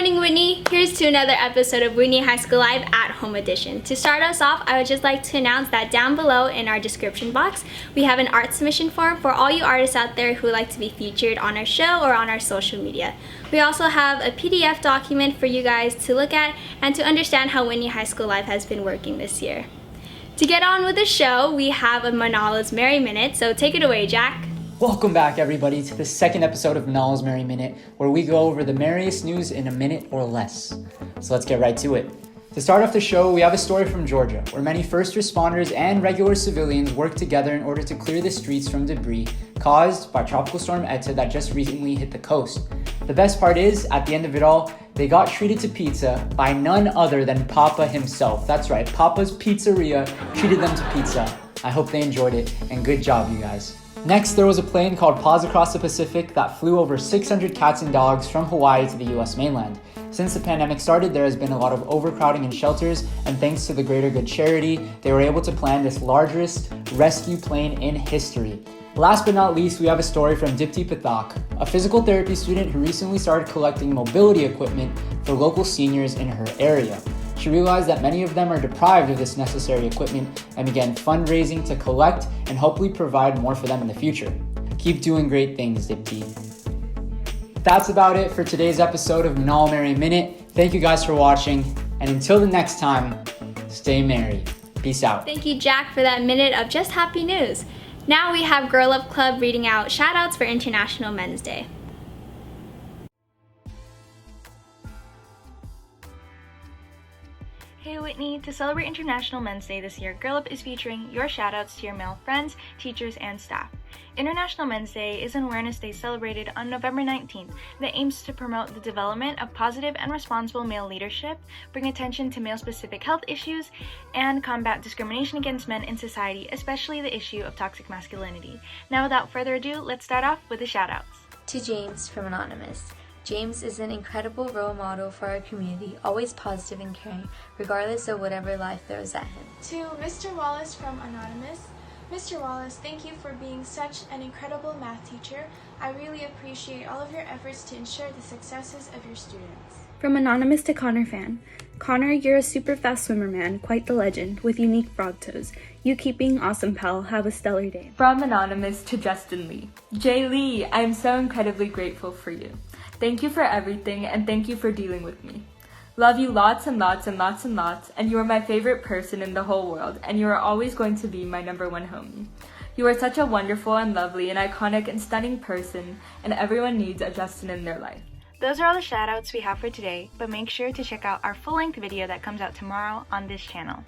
morning, Whitney. Here's to another episode of Whitney High School Live at Home Edition. To start us off, I would just like to announce that down below in our description box, we have an art submission form for all you artists out there who would like to be featured on our show or on our social media. We also have a PDF document for you guys to look at and to understand how Whitney High School Live has been working this year. To get on with the show, we have a Manalo's Merry Minute, so take it away, Jack. Welcome back, everybody, to the second episode of Manalo's Merry Minute, where we go over the merriest news in a minute or less. So let's get right to it. To start off the show, we have a story from Georgia, where many first responders and regular civilians work together in order to clear the streets from debris caused by Tropical Storm Eta that just recently hit the coast. The best part is, at the end of it all, they got treated to pizza by none other than Papa himself. That's right, Papa's Pizzeria treated them to pizza. I hope they enjoyed it, and good job, you guys. Next, there was a plane called Paws Across the Pacific that flew over 600 cats and dogs from Hawaii to the US mainland. Since the pandemic started, there has been a lot of overcrowding in shelters, and thanks to the Greater Good charity, they were able to plan this largest rescue plane in history. Last but not least, we have a story from Dipti Pathak, a physical therapy student who recently started collecting mobility equipment for local seniors in her area. She realized that many of them are deprived of this necessary equipment and began fundraising to collect and hopefully provide more for them in the future. Keep doing great things, Dipti. That's about it for today's episode of Manalo Merry Minute. Thank you guys for watching, and until the next time, stay merry. Peace out. Thank you, Jack, for that minute of just happy news. Now we have Girl Up Club reading out shoutouts for International Men's Day. Hey Whitney, to celebrate International Men's Day this year, Girl Up is featuring your shoutouts to your male friends, teachers, and staff. International Men's Day is an awareness day celebrated on November 19th that aims to promote the development of positive and responsible male leadership, bring attention to male-specific health issues, and combat discrimination against men in society, especially the issue of toxic masculinity. Now without further ado, let's start off with the shoutouts. To James from Anonymous. James is an incredible role model for our community, always positive and caring, regardless of whatever life throws at him. To Mr. Wallace from Anonymous. Mr. Wallace, thank you for being such an incredible math teacher. I really appreciate all of your efforts to ensure the successes of your students. From Anonymous to Connor Fan. Connor, you're a super fast swimmer, man, quite the legend, with unique frog toes. You keep being awesome, pal. Have a stellar day. From Anonymous to Justin Lee. Jay Lee, I'm so incredibly grateful for you. Thank you for everything, and thank you for dealing with me. Love you lots and lots and lots and lots, and you are my favorite person in the whole world, and you are always going to be my number one homie. You are such a wonderful and lovely and iconic and stunning person, and everyone needs a Justin in their life. Those are all the shoutouts we have for today, but make sure to check out our full-length video that comes out tomorrow on this channel.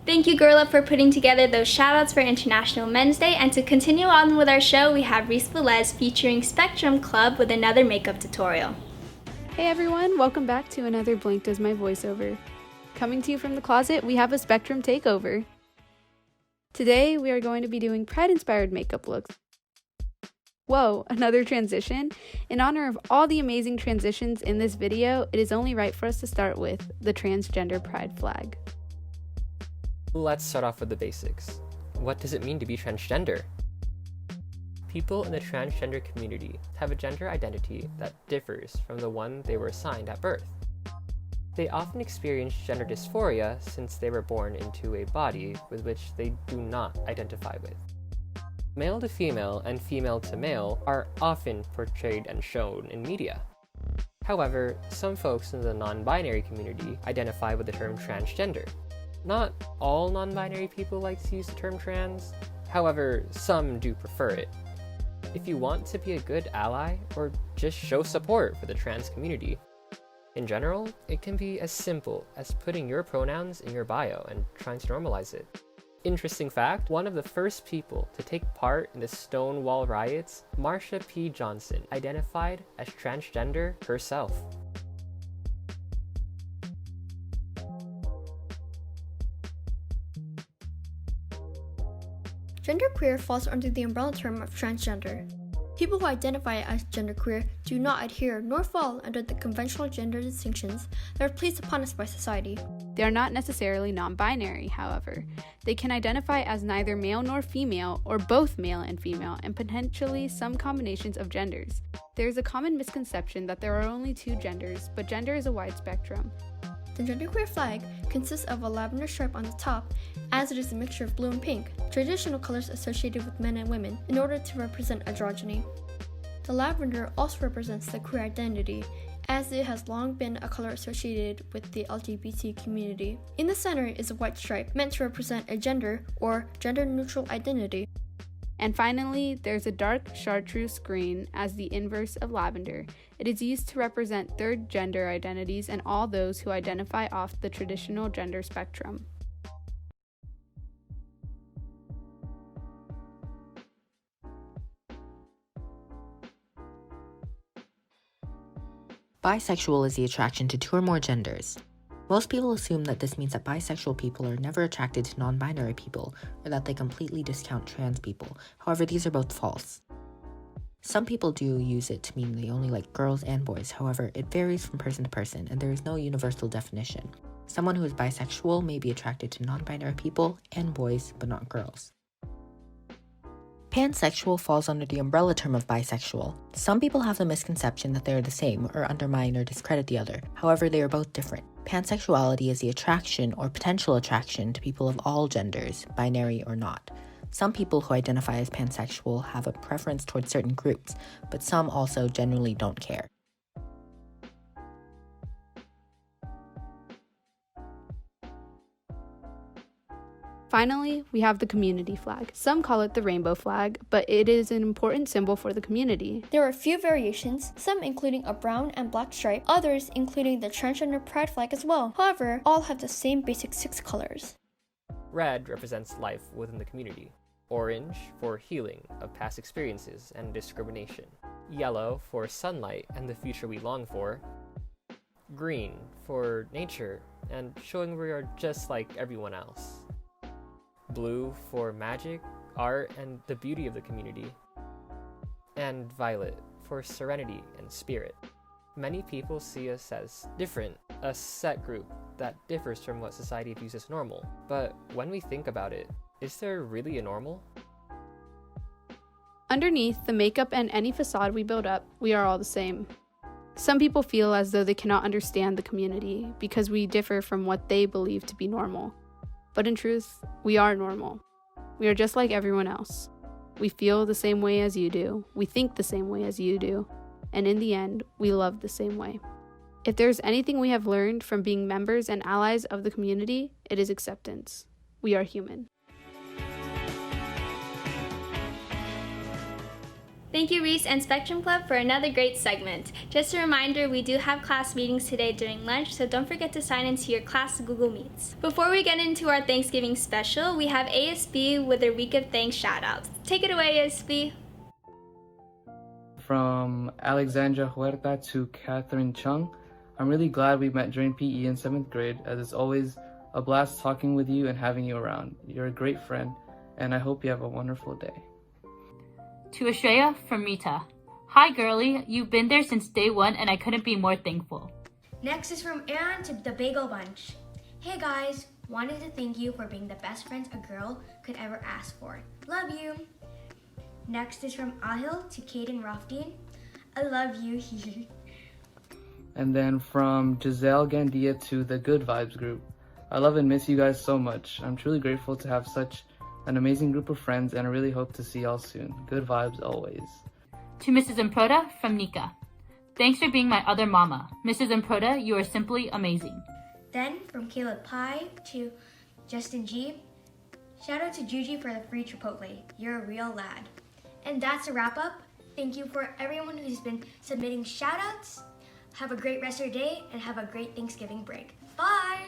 Thank you, Girl Up, for putting together those shoutouts for International Men's Day. And to continue on with our show, we have Reese featuring Spectrum Club with another makeup tutorial. Hey everyone, welcome back to another Blink Does My Voiceover. Coming to you from the closet, we have a Spectrum takeover. Today, we are going to be doing Pride-inspired makeup looks. Whoa, another transition? In honor of all the amazing transitions in this video, it is only right for us to start with the transgender pride flag. Let's start off with the basics. What does it mean to be transgender? People in the transgender community have a gender identity that differs from the one they were assigned at birth. They often experience gender dysphoria since they were born into a body with which they do not identify with. Male to female and female to male are often portrayed and shown in media. However, some folks in the non-binary community identify with the term transgender. Not all non-binary people like to use the term trans, however, some do prefer it. If you want to be a good ally, or just show support for the trans community, in general, it can be as simple as putting your pronouns in your bio and trying to normalize it. Interesting fact, one of the first people to take part in the Stonewall riots, Marsha P. Johnson, identified as transgender herself. Genderqueer falls under the umbrella term of transgender. People who identify as genderqueer do not adhere nor fall under the conventional gender distinctions that are placed upon us by society. They are not necessarily non-binary, however. They can identify as neither male nor female, or both male and female, and potentially some combinations of genders. There is a common misconception that there are only two genders, but gender is a wide spectrum. The genderqueer flag consists of a lavender stripe on the top, as it is a mixture of blue and pink, traditional colors associated with men and women, in order to represent androgyny. The lavender also represents the queer identity, as it has long been a color associated with the LGBT community. In the center is a white stripe, meant to represent a gender or gender-neutral identity. And finally, there's a dark chartreuse green as the inverse of lavender. It is used to represent third gender identities and all those who identify off the traditional gender spectrum. Bisexual is the attraction to two or more genders. Most people assume that this means that bisexual people are never attracted to non-binary people, or that they completely discount trans people. However, these are both false. Some people do use it to mean they only like girls and boys. However, it varies from person to person, and there is no universal definition. Someone who is bisexual may be attracted to non-binary people and boys, but not girls. Pansexual falls under the umbrella term of bisexual. Some people have the misconception that they are the same, or undermine or discredit the other. However, they are both different. Pansexuality is the attraction or potential attraction to people of all genders, binary or not. Some people who identify as pansexual have a preference towards certain groups, but some also genuinely don't care. Finally, we have the community flag. Some call it the rainbow flag, but it is an important symbol for the community. There are a few variations, some including a brown and black stripe, others including the transgender pride flag as well. However, all have the same basic 6 colors. Red represents life within the community. Orange for healing of past experiences and discrimination. Yellow for sunlight and the future we long for. Green for nature and showing we are just like everyone else. Blue for magic, art, and the beauty of the community. And violet for serenity and spirit. Many people see us as different, a set group that differs from what society views as normal. But when we think about it, is there really a normal? Underneath the makeup and any facade we build up, we are all the same. Some people feel as though they cannot understand the community because we differ from what they believe to be normal. But in truth, we are normal. We are just like everyone else. We feel the same way as you do. We think the same way as you do. And in the end, we love the same way. If there's anything we have learned from being members and allies of the community, it is acceptance. We are human. Thank you, Reese and Spectrum Club, for another great segment. Just a reminder, we do have class meetings today during lunch, so don't forget to sign into your class Google Meets. Before we get into our Thanksgiving special, we have ASB with their Week of Thanks shoutouts. Take it away, ASB. From Alexandra Huerta to Catherine Chung, I'm really glad we met during PE in 7th grade, as it's always a blast talking with you and having you around. You're a great friend, and I hope you have a wonderful day. To Ashreya from Mita. Hi girlie, you've been there since day one and I couldn't be more thankful. Next is from Aaron to the Bagel Bunch. Hey guys, wanted to thank you for being the best friends a girl could ever ask for. Love you. Next is from Ahil to Kaden Rafdin. I love you. And then from Giselle Gandia to the Good Vibes group. I love and miss you guys so much. I'm truly grateful to have such an amazing group of friends, and I really hope to see y'all soon. Good vibes always. To Mrs. Improda from Nika. Thanks for being my other mama. Mrs. Improda, you are simply amazing. Then from Caleb Pai to Justin G. Shout out to Juji for the free Chipotle. You're a real lad. And that's a wrap up. Thank you for everyone who's been submitting shout outs. Have a great rest of your day and have a great Thanksgiving break. Bye!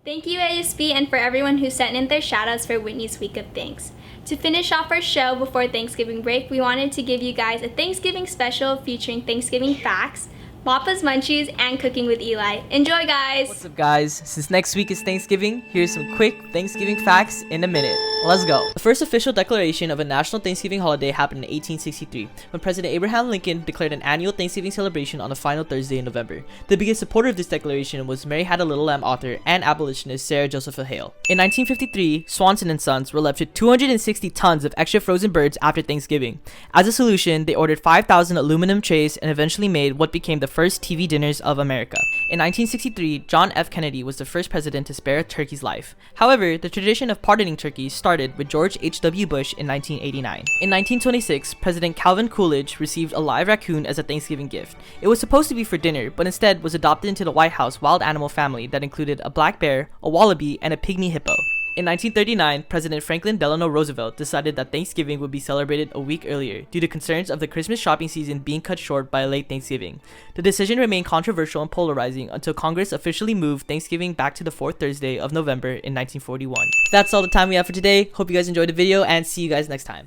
Thank you, ASB, and for everyone who sent in their shoutouts for Whitney's Week of Thanks. To finish off our show before Thanksgiving break, we wanted to give you guys a Thanksgiving special featuring Thanksgiving facts, Mapa's Munchies, and Cooking with Eli. Enjoy, guys! What's up, guys? Since next week is Thanksgiving, here's some quick Thanksgiving facts in a minute. Let's go. The first official declaration of a national Thanksgiving holiday happened in 1863, when President Abraham Lincoln declared an annual Thanksgiving celebration on the final Thursday in November. The biggest supporter of this declaration was Mary Had a Little Lamb author and abolitionist Sarah Josepha Hale. In 1953, Swanson and Sons were left with 260 tons of extra frozen birds after Thanksgiving. As a solution, they ordered 5,000 aluminum trays and eventually made what became the first TV dinners of America. In 1963, John F. Kennedy was the first president to spare a turkey's life. However, the tradition of pardoning turkeys started with George H.W. Bush in 1989. In 1926, President Calvin Coolidge received a live raccoon as a Thanksgiving gift. It was supposed to be for dinner, but instead was adopted into the White House wild animal family that included a black bear, a wallaby, and a pygmy hippo. In 1939, President Franklin Delano Roosevelt decided that Thanksgiving would be celebrated a week earlier due to concerns of the Christmas shopping season being cut short by a late Thanksgiving. The decision remained controversial and polarizing until Congress officially moved Thanksgiving back to the fourth Thursday of November in 1941. That's all the time we have for today. Hope you guys enjoyed the video and see you guys next time.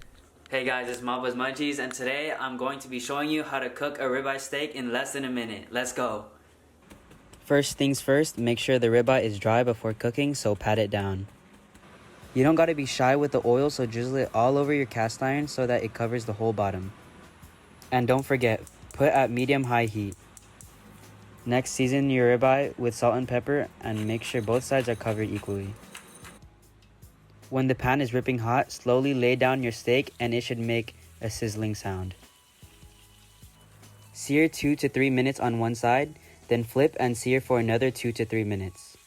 Hey guys, it's Mapa's Munchies, and today I'm going to be showing you how to cook a ribeye steak in less than a minute. Let's go. First things first, make sure the ribeye is dry before cooking, so pat it down. You don't gotta be shy with the oil, so drizzle it all over your cast iron so that it covers the whole bottom. And don't forget, put at medium-high heat. Next, season your ribeye with salt and pepper and make sure both sides are covered equally. When the pan is ripping hot, slowly lay down your steak and it should make a sizzling sound. Sear 2 to 3 minutes on one side, then flip and sear for another 2 to 3 minutes.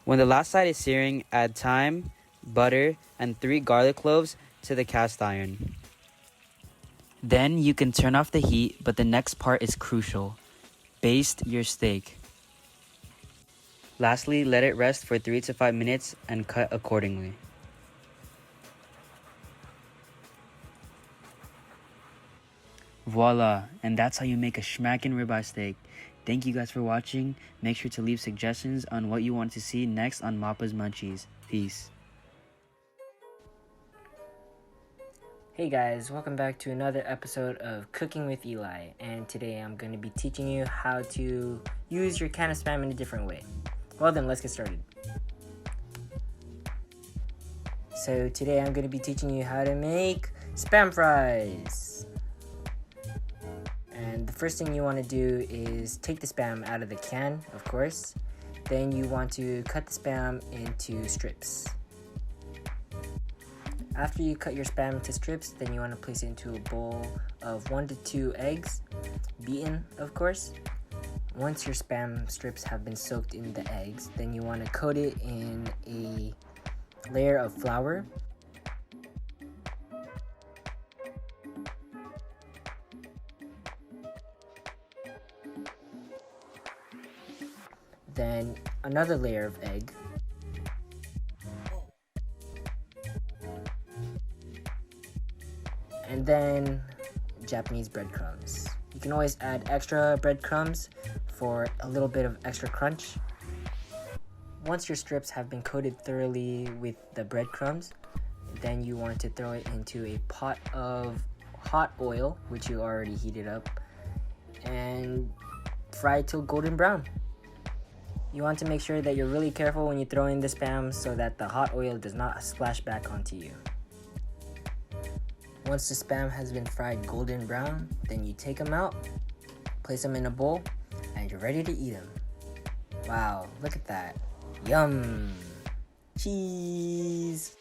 When the last side is searing, add thyme, butter, and 3 garlic cloves to the cast iron. Then you can turn off the heat, but the next part is crucial. Baste your steak. Lastly, let it rest for 3 to 5 minutes and cut accordingly. Voila, and that's how you make a schmackin' ribeye steak. Thank you guys for watching. Make sure to leave suggestions on what you want to see next on Mapa's Munchies. Peace. Hey guys, welcome back to another episode of Cooking with Eli, and today I'm going to be teaching you how to use your can of Spam in a different way. Well then, let's get started. So today I'm going to be teaching you how to make Spam fries. And the first thing you want to do is take the Spam out of the can, of course. Then you want to cut the Spam into strips. After you cut your Spam into strips, then you want to place it into a bowl of 1 to 2 eggs, beaten, of course. Once your Spam strips have been soaked in the eggs, then you want to coat it in a layer of flour. Then another layer of egg. And then Japanese breadcrumbs. You can always add extra breadcrumbs for a little bit of extra crunch. Once your strips have been coated thoroughly with the breadcrumbs, then you want to throw it into a pot of hot oil, which you already heated up, and fry it till golden brown. You want to make sure that you're really careful when you throw in the Spam so that the hot oil does not splash back onto you. Once the Spam has been fried golden brown, then you take them out, place them in a bowl, and you're ready to eat them. Wow, look at that. Yum! Cheese!